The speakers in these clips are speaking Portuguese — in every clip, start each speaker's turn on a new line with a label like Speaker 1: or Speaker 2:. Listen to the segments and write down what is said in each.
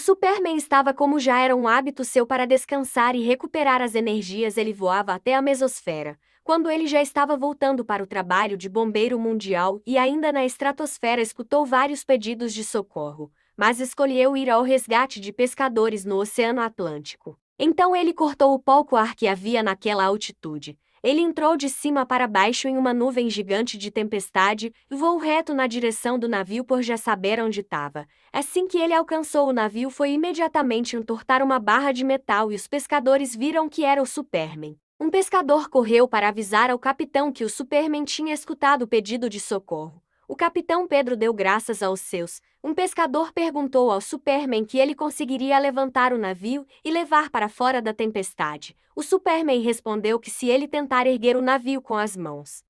Speaker 1: Superman estava como já era um hábito seu para descansar e recuperar as energias. Ele voava até a mesosfera, quando ele já estava voltando para o trabalho de bombeiro mundial e ainda na estratosfera escutou vários pedidos de socorro, mas escolheu ir ao resgate de pescadores no Oceano Atlântico. Então ele cortou o pouco ar que havia naquela altitude. Ele entrou de cima para baixo em uma nuvem gigante de tempestade e voou reto na direção do navio por já saber onde estava. Assim que ele alcançou o navio, foi imediatamente entortar uma barra de metal e os pescadores viram que era o Superman. Um pescador correu para avisar ao capitão que o Superman tinha escutado o pedido de socorro. O capitão Pedro deu graças aos seus. Um pescador perguntou ao Superman que ele conseguiria levantar o navio e levar para fora da tempestade. O Superman respondeu que se ele tentar erguer o navio com as mãos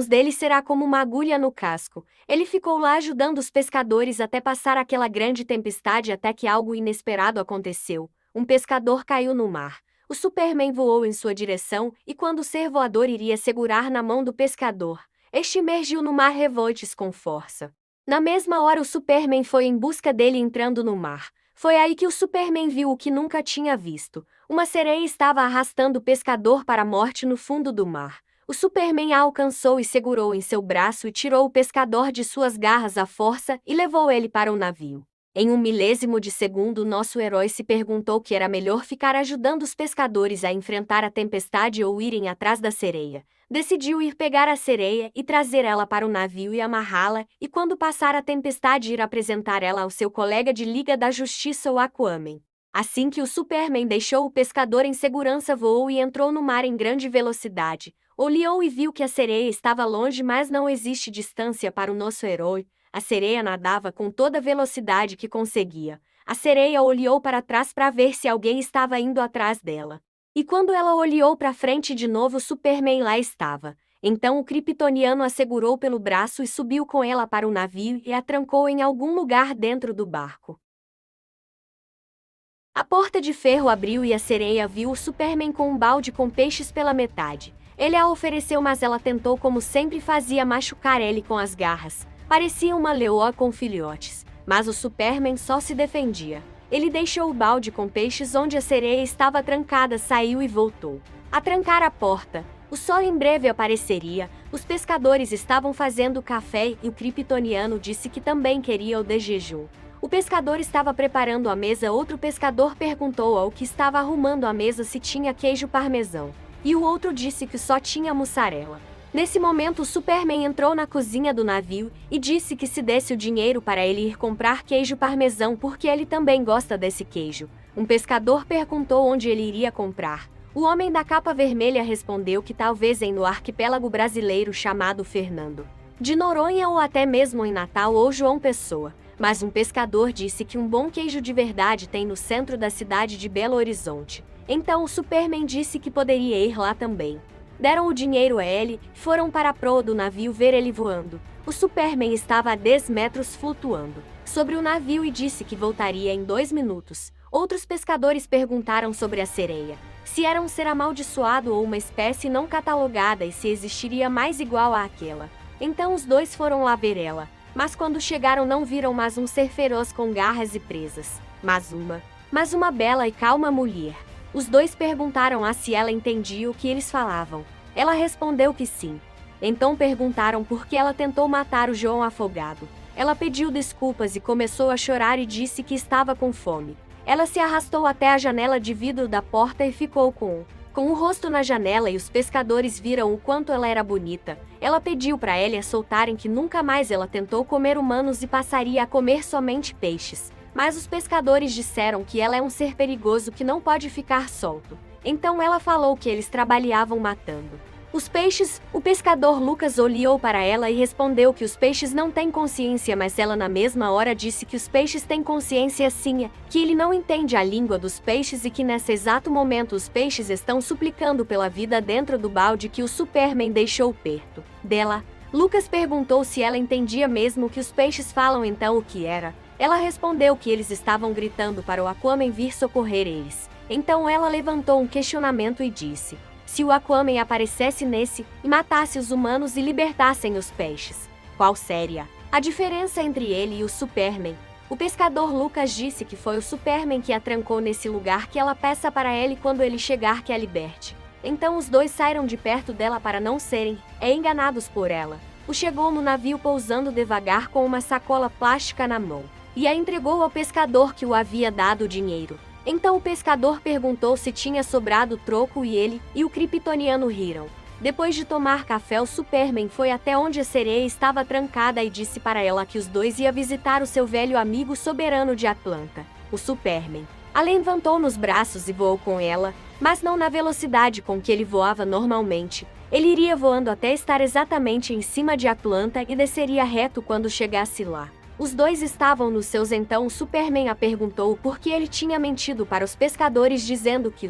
Speaker 1: dele será como uma agulha no casco. Ele ficou lá ajudando os pescadores até passar aquela grande tempestade até que algo inesperado aconteceu. Um pescador caiu no mar. O Superman voou em sua direção e quando o ser voador iria segurar na mão do pescador, este emergiu no mar revoltos com força. Na mesma hora o Superman foi em busca dele entrando no mar. Foi aí que o Superman viu o que nunca tinha visto. Uma sereia estava arrastando o pescador para a morte no fundo do mar. O Superman a alcançou e segurou em seu braço e tirou o pescador de suas garras à força e levou ele para o navio. Em um milésimo de segundo, nosso herói se perguntou que era melhor ficar ajudando os pescadores a enfrentar a tempestade ou irem atrás da sereia. Decidiu ir pegar a sereia e trazer ela para o navio e amarrá-la, e quando passar a tempestade ir apresentar ela ao seu colega de Liga da Justiça, o Aquaman. Assim que o Superman deixou o pescador em segurança, voou e entrou no mar em grande velocidade. Olhou e viu que a sereia estava longe, mas não existe distância para o nosso herói. A sereia nadava com toda a velocidade que conseguia. A sereia olhou para trás para ver se alguém estava indo atrás dela. E quando ela olhou para frente de novo, o Superman lá estava. Então o kryptoniano a segurou pelo braço e subiu com ela para o navio e a trancou em algum lugar dentro do barco. A porta de ferro abriu e a sereia viu o Superman com um balde com peixes pela metade. Ele a ofereceu, mas ela tentou, como sempre fazia, machucar ele com as garras. Parecia uma leoa com filhotes, mas o Superman só se defendia. Ele deixou o balde com peixes onde a sereia estava trancada, saiu e voltou a trancar a porta. O sol em breve apareceria. Os pescadores estavam fazendo café e o kryptoniano disse que também queria o de jejum. O pescador estava preparando a mesa. Outro pescador perguntou ao que estava arrumando a mesa se tinha queijo parmesão, e o outro disse que só tinha mussarela. Nesse momento, o Superman entrou na cozinha do navio e disse que se desse o dinheiro para ele ir comprar queijo parmesão porque ele também gosta desse queijo. Um pescador perguntou onde ele iria comprar. O homem da capa vermelha respondeu que talvez no arquipélago brasileiro chamado Fernando de Noronha ou até mesmo em Natal ou João Pessoa. Mas um pescador disse que um bom queijo de verdade tem no centro da cidade de Belo Horizonte. Então o Superman disse que poderia ir lá também. Deram o dinheiro a ele e foram para a proa do navio ver ele voando. O Superman estava a 10 metros flutuando sobre o navio e disse que voltaria em 2 minutos. Outros pescadores perguntaram sobre a sereia, se era um ser amaldiçoado ou uma espécie não catalogada e se existiria mais igual àquela. Então os dois foram lá ver ela, mas quando chegaram não viram mais um ser feroz com garras e presas, mas uma bela e calma mulher. Os dois perguntaram se ela entendia o que eles falavam. Ela respondeu que sim. Então perguntaram por que ela tentou matar o João afogado. Ela pediu desculpas e começou a chorar e disse que estava com fome. Ela se arrastou até a janela de vidro da porta e ficou com o rosto na janela e os pescadores viram o quanto ela era bonita. Ela pediu para eles soltarem que nunca mais ela tentou comer humanos e passaria a comer somente peixes. Mas os pescadores disseram que ela é um ser perigoso que não pode ficar solto. Então ela falou que eles trabalhavam matando os peixes. O pescador Lucas olhou para ela e respondeu que os peixes não têm consciência, mas ela na mesma hora disse que os peixes têm consciência sim, que ele não entende a língua dos peixes e que nesse exato momento os peixes estão suplicando pela vida dentro do balde que o Superman deixou perto dela. Lucas perguntou se ela entendia mesmo o que os peixes falam, então o que era. Ela respondeu que eles estavam gritando para o Aquaman vir socorrer eles. Então ela levantou um questionamento e disse: se o Aquaman aparecesse nesse e matasse os humanos e libertassem os peixes, qual seria a diferença entre ele e o Superman? O pescador Lucas disse que foi o Superman que a trancou nesse lugar, que ela peça para ele quando ele chegar que a liberte. Então os dois saíram de perto dela para não serem enganados por ela. O chegou no navio pousando devagar com uma sacola plástica na mão e a entregou ao pescador que o havia dado o dinheiro. Então o pescador perguntou se tinha sobrado troco e ele e o kryptoniano riram. Depois de tomar café, o Superman foi até onde a sereia estava trancada e disse para ela que os dois iam visitar o seu velho amigo soberano de Atlanta, o Superman. A levantou nos braços e voou com ela, mas não na velocidade com que ele voava normalmente. Ele iria voando até estar exatamente em cima de Atlanta e desceria reto quando chegasse lá. Os dois estavam nos seus. Então o Superman a perguntou por que ele tinha mentido para os pescadores dizendo que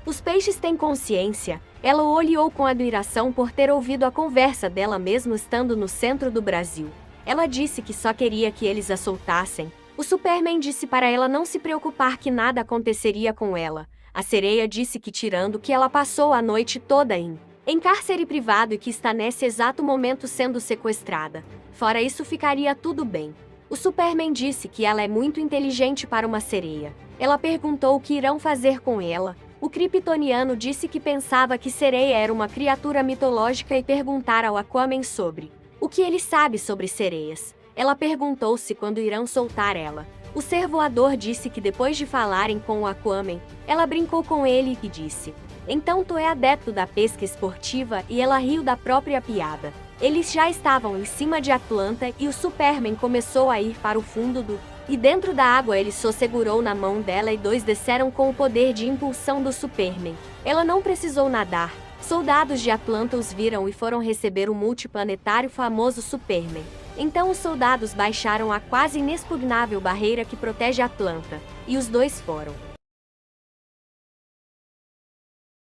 Speaker 1: os peixes têm consciência. Ela o olhou com admiração por ter ouvido a conversa dela mesmo estando no centro do Brasil. Ela disse que só queria que eles a soltassem. O Superman disse para ela não se preocupar, que nada aconteceria com ela. A sereia disse que, tirando que ela passou a noite toda em cárcere privado e que está nesse exato momento sendo sequestrada, fora isso ficaria tudo bem. O Superman disse que ela é muito inteligente para uma sereia. Ela perguntou o que irão fazer com ela. O kryptoniano disse que pensava que sereia era uma criatura mitológica e perguntar ao Aquaman sobre o que ele sabe sobre sereias. Ela perguntou se quando irão soltar ela. O ser voador disse que depois de falarem com o Aquaman, ela brincou com ele e disse: "Então tu é adepto da pesca esportiva", e ela riu da própria piada. Eles já estavam em cima de Atlanta e o Superman começou a ir para o fundo e dentro da água ele só segurou na mão dela e dois desceram com o poder de impulsão do Superman. Ela não precisou nadar. Soldados de Atlanta os viram e foram receber o multiplanetário famoso Superman. Então os soldados baixaram a quase inexpugnável barreira que protege Atlanta, e os dois foram.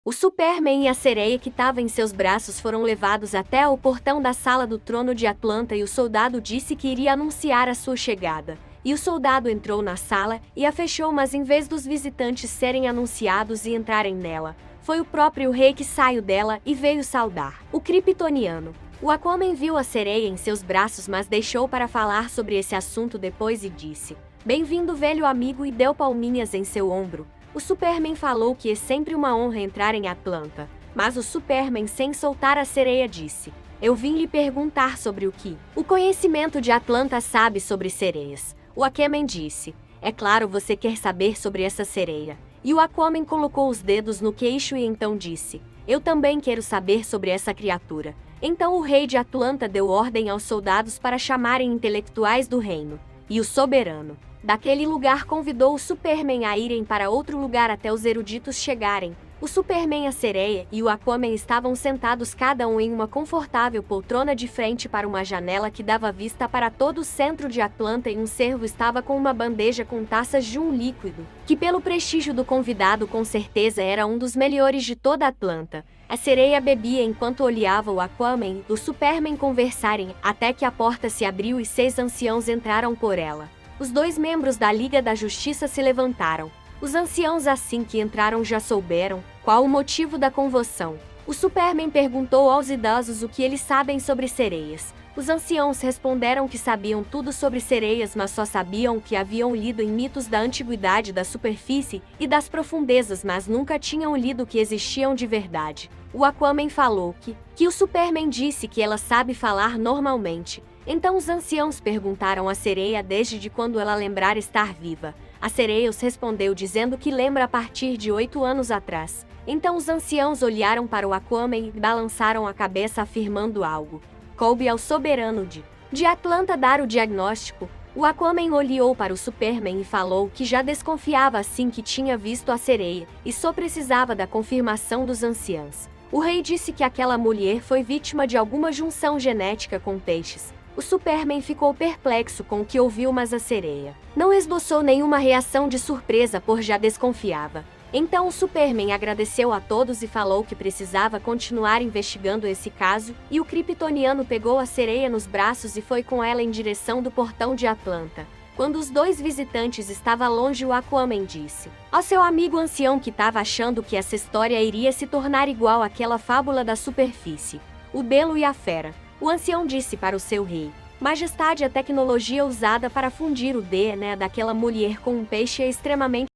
Speaker 1: O Superman e a sereia que estava em seus braços foram levados até o portão da sala do trono de Atlanta e o soldado disse que iria anunciar a sua chegada. E o soldado entrou na sala e a fechou, mas em vez dos visitantes serem anunciados e entrarem nela, foi o próprio rei que saiu dela e veio saudar o kryptoniano. O Aquaman viu a sereia em seus braços, mas deixou para falar sobre esse assunto depois e disse: "Bem-vindo, velho amigo", e deu palminhas em seu ombro. O Superman falou que é sempre uma honra entrar em Atlanta, mas o Superman, sem soltar a sereia, disse: "Eu vim lhe perguntar sobre o que o conhecimento de Atlanta sabe sobre sereias." O Aquaman disse: "É claro, você quer saber sobre essa sereia." E o Aquaman colocou os dedos no queixo e então disse: "Eu também quero saber sobre essa criatura." Então o rei de Atlanta deu ordem aos soldados para chamarem intelectuais do reino, e o soberano daquele lugar convidou o Superman a irem para outro lugar até os eruditos chegarem. O Superman, a sereia e o Aquaman estavam sentados cada um em uma confortável poltrona de frente para uma janela que dava vista para todo o centro de Atlanta, e um servo estava com uma bandeja com taças de um líquido, que pelo prestígio do convidado com certeza era um dos melhores de toda Atlanta. A sereia bebia enquanto olhava o Aquaman e o Superman conversarem, até que a porta se abriu e 6 anciãos entraram por ela. Os 2 membros da Liga da Justiça se levantaram. Os anciãos, assim que entraram, já souberam qual o motivo da convulsão. O Superman perguntou aos idosos o que eles sabem sobre sereias. Os anciãos responderam que sabiam tudo sobre sereias, mas só sabiam que haviam lido em mitos da antiguidade, da superfície e das profundezas, mas nunca tinham lido que existiam de verdade. O Aquaman falou que o Superman disse que ela sabe falar normalmente. Então os anciãos perguntaram à sereia desde quando ela lembrar estar viva. A sereia os respondeu dizendo que lembra a partir de 8 anos atrás. Então os anciãos olharam para o Aquaman e balançaram a cabeça afirmando algo. Coube ao soberano de Atlanta dar o diagnóstico. O Aquaman olhou para o Superman e falou que já desconfiava assim que tinha visto a sereia e só precisava da confirmação dos anciãos. O rei disse que aquela mulher foi vítima de alguma junção genética com peixes. O Superman ficou perplexo com o que ouviu, mas a sereia não esboçou nenhuma reação de surpresa, por já desconfiava. Então o Superman agradeceu a todos e falou que precisava continuar investigando esse caso, e o kryptoniano pegou a sereia nos braços e foi com ela em direção do portão de Atlanta. Quando os 2 visitantes estavam longe, o Aquaman disse ao seu amigo ancião que estava achando que essa história iria se tornar igual àquela fábula da superfície, o Belo e a Fera. O ancião disse para o seu rei: Majestade, a tecnologia usada para fundir o DNA daquela mulher com um peixe é extremamente